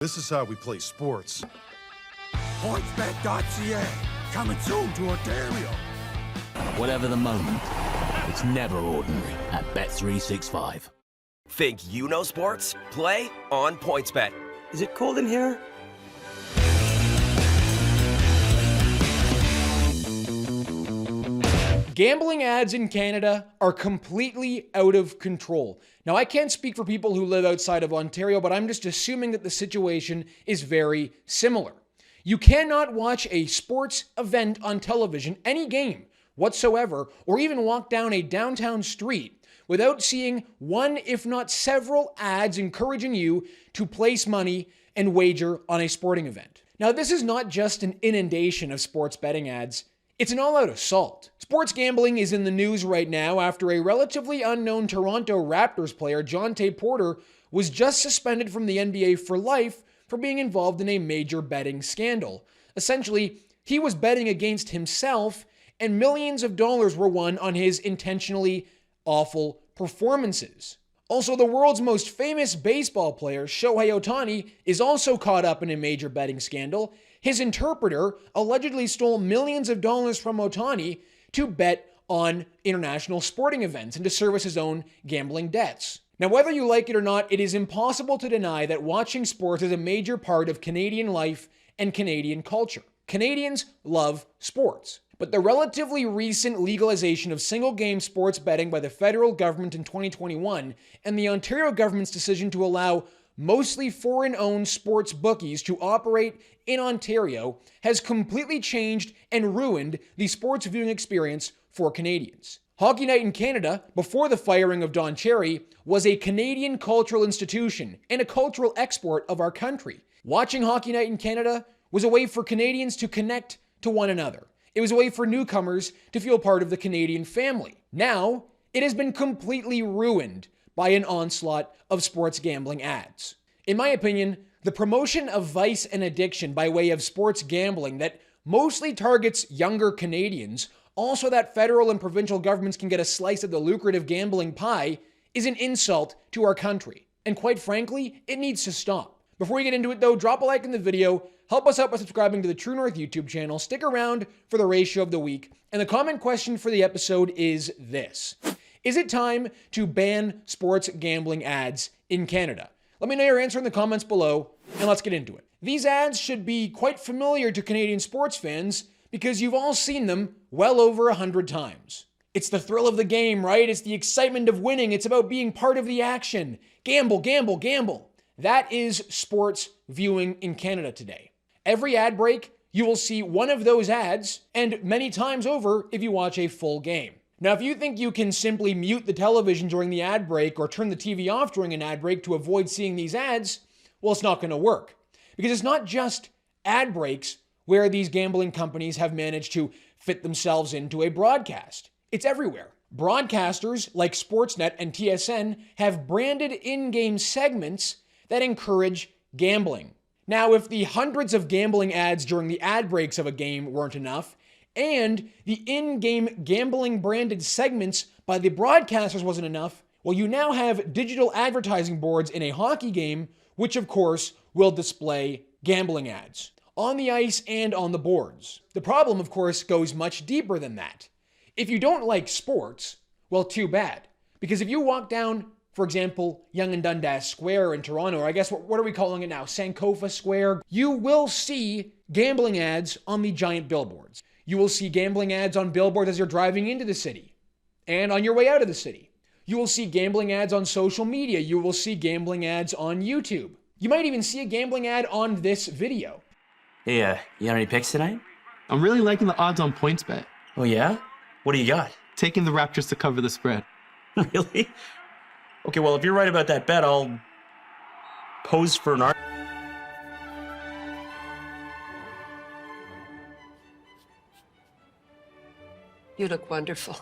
This is how we play sports. PointsBet.ca, coming soon to Ontario. Whatever the moment, it's never ordinary at Bet365. Think you know sports? Play on PointsBet. Is it cold in here? Gambling ads in Canada are completely out of control. Now, I can't speak for people who live outside of Ontario, but I'm just assuming that the situation is very similar. You cannot watch a sports event on television, any game whatsoever, or even walk down a downtown street without seeing one, if not several, ads encouraging you to place money and wager on a sporting event. Now, this is not just an inundation of sports betting ads. It's an all-out assault. Sports gambling is in the news right now after a relatively unknown Toronto Raptors player, Jonte Porter, was just suspended from the NBA for life for being involved in a major betting scandal. Essentially, he was betting against himself, and millions of dollars were won on his intentionally awful performances. Also, the world's most famous baseball player, Shohei Ohtani, is also caught up in a major betting scandal. His interpreter allegedly stole millions of dollars from Ohtani to bet on international sporting events and to service his own gambling debts. Now, whether you like it or not, it is impossible to deny that watching sports is a major part of Canadian life and Canadian culture. Canadians love sports. But the relatively recent legalization of single-game sports betting by the federal government in 2021 and the Ontario government's decision to allow mostly foreign-owned sports bookies to operate in Ontario has completely changed and ruined the sports viewing experience for Canadians. Hockey Night in Canada, before the firing of Don Cherry, was a Canadian cultural institution and a cultural export of our country. Watching Hockey Night in Canada was a way for Canadians to connect to one another. It was a way for newcomers to feel part of the Canadian family. Now, it has been completely ruined by an onslaught of sports gambling ads. In my opinion, the promotion of vice and addiction by way of sports gambling that mostly targets younger Canadians, also that federal and provincial governments can get a slice of the lucrative gambling pie, is an insult to our country. And quite frankly, it needs to stop. Before we get into it though, drop a like in the video, help us out by subscribing to the True North YouTube channel, stick around for the ratio of the week, and the comment question for the episode is this: is it time to ban sports gambling ads in Canada? Let me know your answer in the comments below, and let's get into it. These ads should be quite familiar to Canadian sports fans because you've all seen them well over 100 times. It's the thrill of the game, right? It's the excitement of winning. It's about being part of the action. Gamble, gamble, gamble. That is sports viewing in Canada today. Every ad break, you will see one of those ads, and many times over if you watch a full game. Now, if you think you can simply mute the television during the ad break or turn the TV off during an ad break to avoid seeing these ads, well, it's not going to work. Because it's not just ad breaks where these gambling companies have managed to fit themselves into a broadcast. It's everywhere. Broadcasters like Sportsnet and TSN have branded in-game segments that encourage gambling. Now, if the hundreds of gambling ads during the ad breaks of a game weren't enough, and the in-game gambling branded segments by the broadcasters wasn't enough, well, you now have digital advertising boards in a hockey game, which of course will display gambling ads on the ice and on the boards. The problem, of course, goes much deeper than that. If you don't like sports, well, too bad. Because if you walk down, for example, Yonge and Dundas Square in Toronto, or I guess what are we calling it now, Sankofa Square, you will see gambling ads on the giant billboards. You will see gambling ads on billboards as you're driving into the city and on your way out of the city. You will see gambling ads on social media. You will see gambling ads on YouTube. You might even see a gambling ad on this video. Hey, you got any picks tonight? I'm really liking the odds on PointsBet. Oh yeah? What do you got? Taking the Raptors to cover the spread. Really? Okay, well, if you're right about that bet, I'll pose for an art. You look wonderful.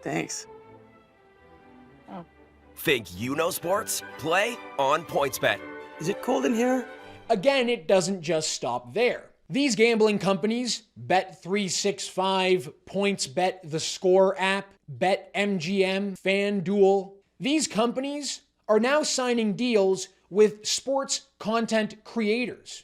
Thanks. Think you know sports? Play on PointsBet. Is it cold in here? Again, it doesn't just stop there. These gambling companies, Bet365, PointsBet, the Score app, BetMGM, FanDuel, these companies are now signing deals with sports content creators,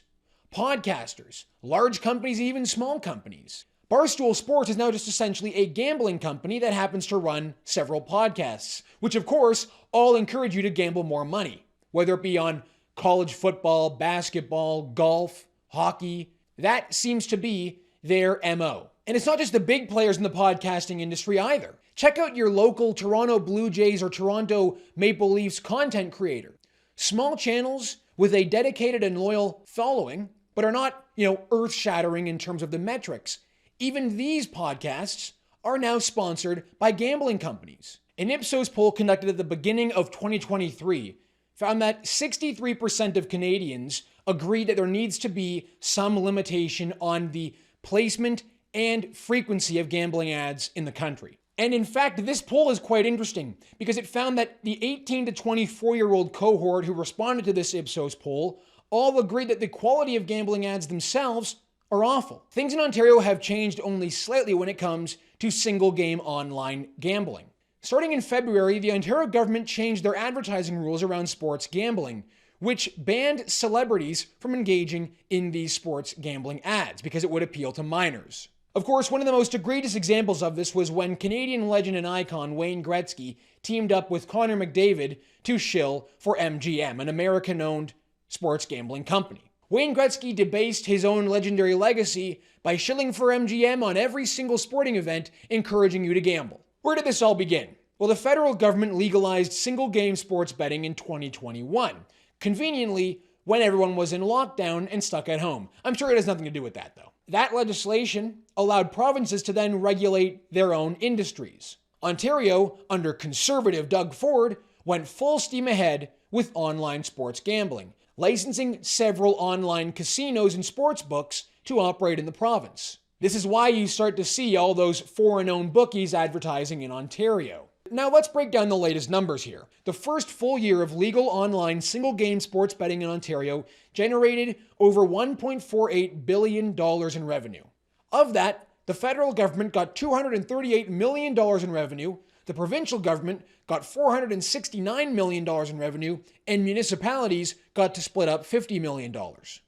podcasters, large companies, even small companies. Barstool Sports is now just essentially a gambling company that happens to run several podcasts, which of course all encourage you to gamble more money, whether it be on college football, basketball, golf, hockey. That seems to be their MO. And it's not just the big players in the podcasting industry either. Check out your local Toronto Blue Jays or Toronto Maple Leafs content creator. Small channels with a dedicated and loyal following, but are not, earth-shattering in terms of the metrics. Even these podcasts are now sponsored by gambling companies. An Ipsos poll conducted at the beginning of 2023 found that 63% of Canadians agreed that there needs to be some limitation on the placement and frequency of gambling ads in the country. And in fact, this poll is quite interesting because it found that the 18 to 24-year-old cohort who responded to this Ipsos poll all agreed that the quality of gambling ads themselves are awful. Things in Ontario have changed only slightly when it comes to single-game online gambling. Starting in February, the Ontario government changed their advertising rules around sports gambling, which banned celebrities from engaging in these sports gambling ads because it would appeal to minors. Of course, one of the most egregious examples of this was when Canadian legend and icon Wayne Gretzky teamed up with Connor McDavid to shill for MGM, an American-owned sports gambling company. Wayne Gretzky debased his own legendary legacy by shilling for MGM on every single sporting event, encouraging you to gamble. Where did this all begin? Well, the federal government legalized single-game sports betting in 2021, conveniently when everyone was in lockdown and stuck at home. I'm sure it has nothing to do with that, though. That legislation allowed provinces to then regulate their own industries. Ontario, under conservative Doug Ford, went full steam ahead with online sports gambling, licensing several online casinos and sports books to operate in the province. This is why you start to see all those foreign-owned bookies advertising in Ontario. Now let's break down the latest numbers here. The first full year of legal online single-game sports betting in Ontario generated over $1.48 billion in revenue. Of that, the federal government got $238 million in revenue, the provincial government got $469 million in revenue, and municipalities got to split up $50 million.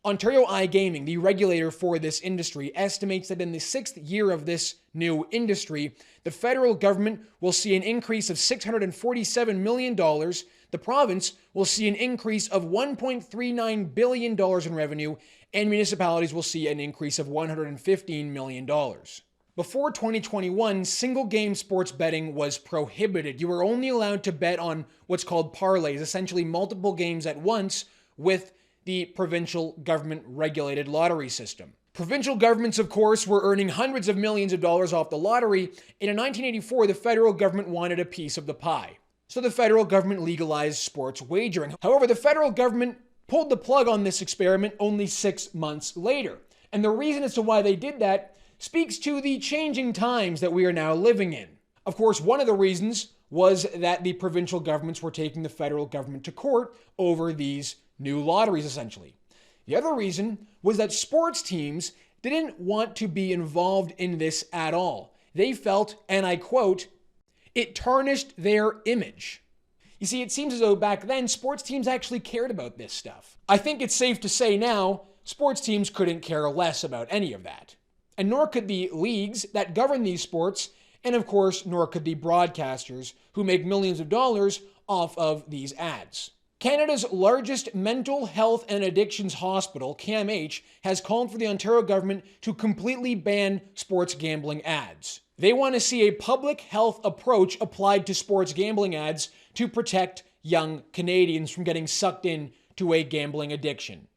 Ontario iGaming, the regulator for this industry, estimates that in the 6th year of this new industry, the federal government will see an increase of $647 million, the province will see an increase of $1.39 billion in revenue, and municipalities will see an increase of $115 million. Before 2021, single-game sports betting was prohibited. You were only allowed to bet on what's called parlays, essentially multiple games at once with the provincial government-regulated lottery system. Provincial governments, of course, were earning hundreds of millions of dollars off the lottery, and in 1984, the federal government wanted a piece of the pie. So the federal government legalized sports wagering. However, the federal government pulled the plug on this experiment only 6 months later. And the reason as to why they did that speaks to the changing times that we are now living in. Of course, one of the reasons was that the provincial governments were taking the federal government to court over these new lotteries, essentially. The other reason was that sports teams didn't want to be involved in this at all. They felt, and I quote, "it tarnished their image." You see, it seems as though back then sports teams actually cared about this stuff. I think it's safe to say now sports teams couldn't care less about any of that. And nor could the leagues that govern these sports, and of course, nor could the broadcasters who make millions of dollars off of these ads. Canada's largest mental health and addictions hospital, CAMH, has called for the Ontario government to completely ban sports gambling ads. They want to see a public health approach applied to sports gambling ads to protect young Canadians from getting sucked in to a gambling addiction.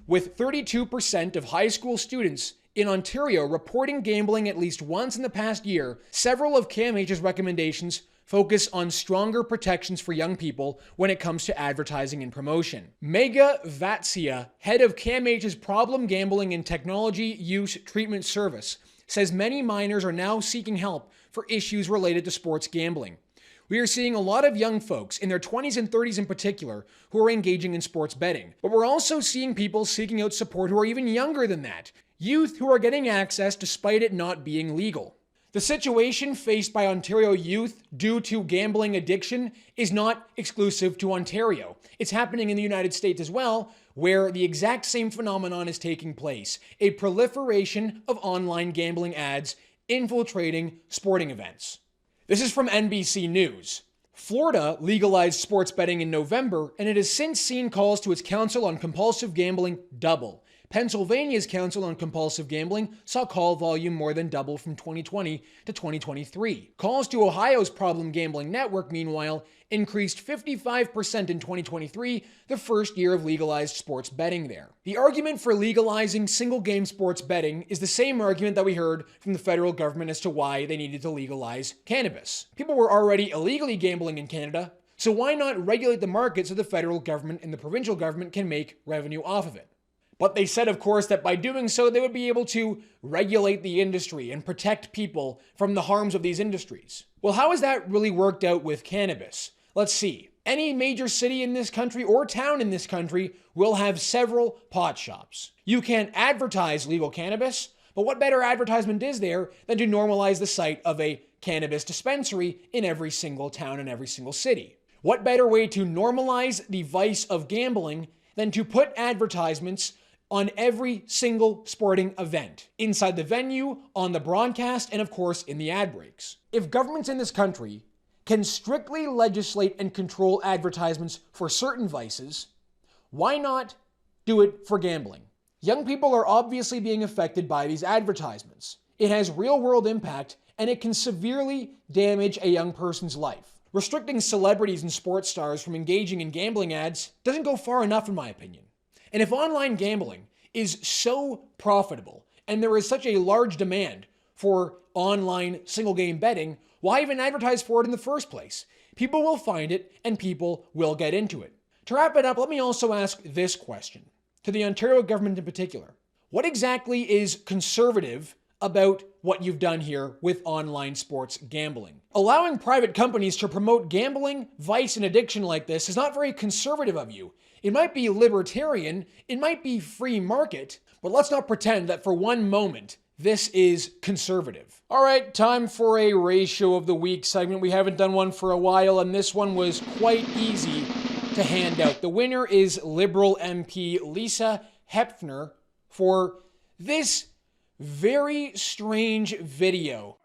With 32% of high school students in Ontario reporting gambling at least once in the past year, several of CAMH's recommendations focus on stronger protections for young people when it comes to advertising and promotion. Megha Vatsia, head of CAMH's Problem Gambling and Technology Use Treatment Service, says many minors are now seeking help for issues related to sports gambling. We are seeing a lot of young folks, in their 20s and 30s in particular, who are engaging in sports betting. But we're also seeing people seeking out support who are even younger than that. Youth who are getting access despite it not being legal. The situation faced by Ontario youth due to gambling addiction is not exclusive to Ontario. It's happening in the United States as well, where the exact same phenomenon is taking place: a proliferation of online gambling ads infiltrating sporting events. This is from NBC News. Florida legalized sports betting in November, and it has since seen calls to its Council on Compulsive Gambling double. Pennsylvania's Council on Compulsive Gambling saw call volume more than double from 2020 to 2023. Calls to Ohio's Problem Gambling Network, meanwhile, increased 55% in 2023, the first year of legalized sports betting there. The argument for legalizing single-game sports betting is the same argument that we heard from the federal government as to why they needed to legalize cannabis. People were already illegally gambling in Canada, so why not regulate the market so the federal government and the provincial government can make revenue off of it? But they said, of course, that by doing so, they would be able to regulate the industry and protect people from the harms of these industries. Well, how has that really worked out with cannabis? Let's see. Any major city in this country or town in this country will have several pot shops. You can advertise legal cannabis, but what better advertisement is there than to normalize the sight of a cannabis dispensary in every single town and every single city? What better way to normalize the vice of gambling than to put advertisements on every single sporting event, inside the venue, on the broadcast, and of course in the ad breaks? If governments in this country can strictly legislate and control advertisements for certain vices, why not do it for gambling? Young people are obviously being affected by these advertisements. It has real-world impact, and it can severely damage a young person's life. Restricting celebrities and sports stars from engaging in gambling ads doesn't go far enough, in my opinion. And if online gambling is so profitable, and there is such a large demand for online single-game betting, why even advertise for it in the first place? People will find it, and people will get into it. To wrap it up, let me also ask this question, to the Ontario government in particular. What exactly is conservative about what you've done here with online sports gambling? Allowing private companies to promote gambling, vice, and addiction like this is not very conservative of you. It might be libertarian, it might be free market, but let's not pretend that for one moment this is conservative. All right, time for a ratio of the week segment. We haven't done one for a while, and this one was quite easy to hand out. The winner is Liberal MP Lisa Hepfner for this very strange video.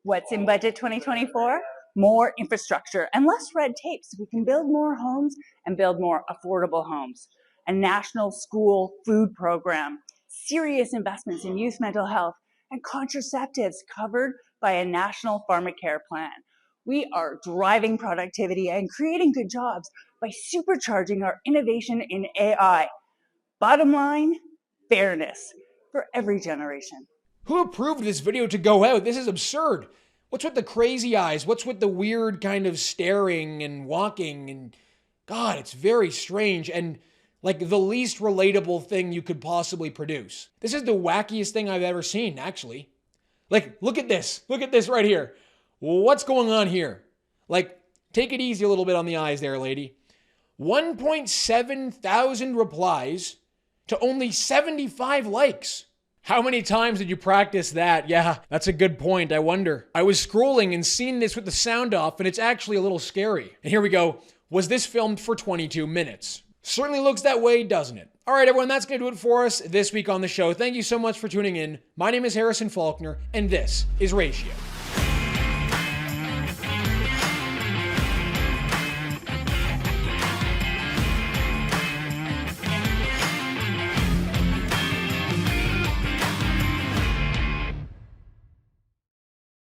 What's in Budget 2024? More infrastructure and less red tape so we can build more homes and build more affordable homes. A national school food program, serious investments in youth mental health, and contraceptives covered by a national pharmacare plan. We are driving productivity and creating good jobs by supercharging our innovation in AI. Bottom line, fairness for every generation. Who approved this video to go out? This is absurd. What's with the crazy eyes? What's with the weird kind of staring and walking? And God, it's very strange and like the least relatable thing you could possibly produce. This is the wackiest thing I've ever seen, actually. Like, look at this. Look at this right here. What's going on here? Like, take it easy a little bit on the eyes there, lady. 1.7 thousand replies to only 75 likes. How many times did you practice that? Yeah, that's a good point. I wonder. I was scrolling and seeing this with the sound off, and it's actually a little scary. And here we go. Was this filmed for 22 minutes? Certainly looks that way, doesn't it? All right, everyone, that's going to do it for us this week on the show. Thank you so much for tuning in. My name is Harrison Faulkner, and this is Ratio.